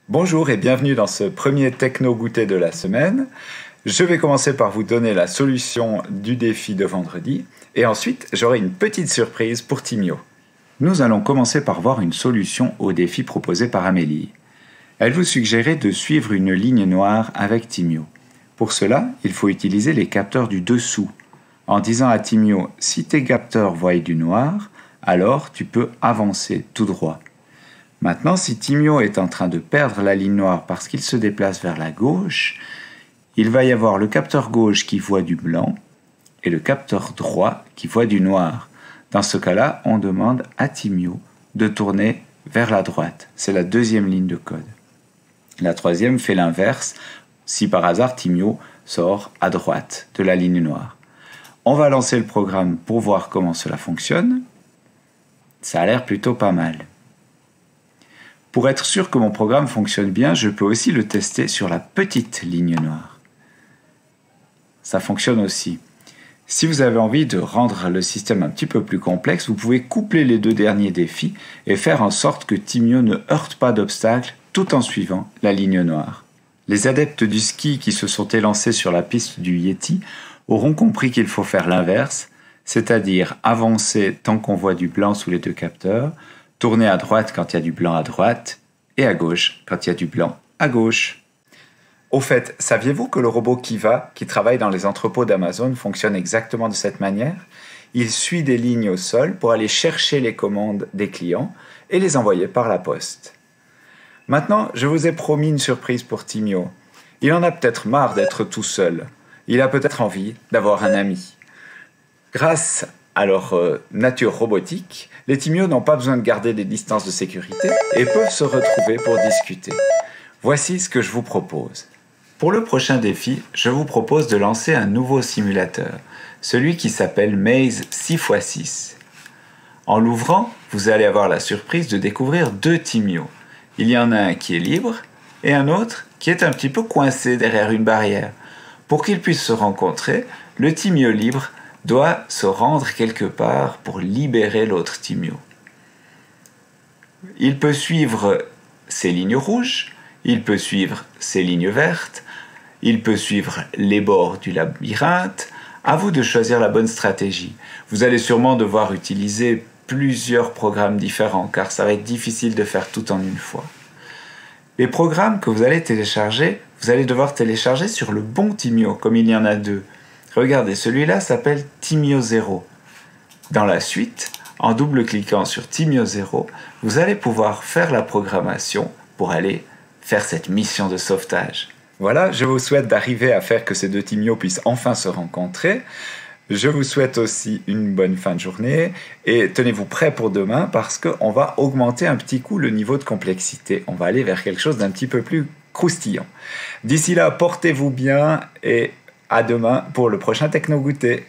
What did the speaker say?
Bonjour et bienvenue dans ce premier techno-goûter de la semaine. Je vais commencer par vous donner la solution du défi de vendredi et ensuite j'aurai une petite surprise pour Timio. Nous allons commencer par voir une solution au défi proposé par Amélie. Elle vous suggérait de suivre une ligne noire avec Timio. Pour cela, il faut utiliser les capteurs du dessous. En disant à Timio, si tes capteurs voient du noir, alors tu peux avancer tout droit. Maintenant, si Timio est en train de perdre la ligne noire parce qu'il se déplace vers la gauche, il va y avoir le capteur gauche qui voit du blanc et le capteur droit qui voit du noir. Dans ce cas-là, on demande à Timio de tourner vers la droite. C'est la deuxième ligne de code. La troisième fait l'inverse si par hasard Timio sort à droite de la ligne noire. On va lancer le programme pour voir comment cela fonctionne. Ça a l'air plutôt pas mal. Pour être sûr que mon programme fonctionne bien, je peux aussi le tester sur la petite ligne noire. Ça fonctionne aussi. Si vous avez envie de rendre le système un petit peu plus complexe, vous pouvez coupler les deux derniers défis et faire en sorte que Timio ne heurte pas d'obstacles tout en suivant la ligne noire. Les adeptes du ski qui se sont élancés sur la piste du Yeti auront compris qu'il faut faire l'inverse, c'est-à-dire avancer tant qu'on voit du blanc sous les deux capteurs, tourner à droite quand il y a du blanc à droite et à gauche quand il y a du blanc à gauche. Au fait, saviez-vous que le robot Kiva, qui travaille dans les entrepôts d'Amazon, fonctionne exactement de cette manière ? Il suit des lignes au sol pour aller chercher les commandes des clients et les envoyer par la poste. Maintenant, je vous ai promis une surprise pour Timio. Il en a peut-être marre d'être tout seul. Il a peut-être envie d'avoir un ami. Grâce à leur nature robotique, les Timio n'ont pas besoin de garder des distances de sécurité et peuvent se retrouver pour discuter. Voici ce que je vous propose. Pour le prochain défi, je vous propose de lancer un nouveau simulateur, celui qui s'appelle Maze 6x6. En l'ouvrant, vous allez avoir la surprise de découvrir deux Timio. Il y en a un qui est libre et un autre qui est un petit peu coincé derrière une barrière. Pour qu'ils puissent se rencontrer, le Timio libre doit se rendre quelque part pour libérer l'autre Timio. Il peut suivre ces lignes rouges, il peut suivre ces lignes vertes, il peut suivre les bords du labyrinthe. À vous de choisir la bonne stratégie. Vous allez sûrement devoir utiliser plusieurs programmes différents car ça va être difficile de faire tout en une fois. Les programmes que vous allez télécharger, vous allez devoir télécharger sur le bon Timio, comme il y en a deux. Regardez, celui-là s'appelle Timio 0. Dans la suite, en double-cliquant sur Timio 0, vous allez pouvoir faire la programmation pour aller faire cette mission de sauvetage. Voilà, je vous souhaite d'arriver à faire que ces deux Timio puissent enfin se rencontrer. Je vous souhaite aussi une bonne fin de journée et tenez-vous prêts pour demain parce qu'on va augmenter un petit coup le niveau de complexité. On va aller vers quelque chose d'un petit peu plus croustillant. D'ici là, portez-vous bien et à demain pour le prochain Techno Goûter.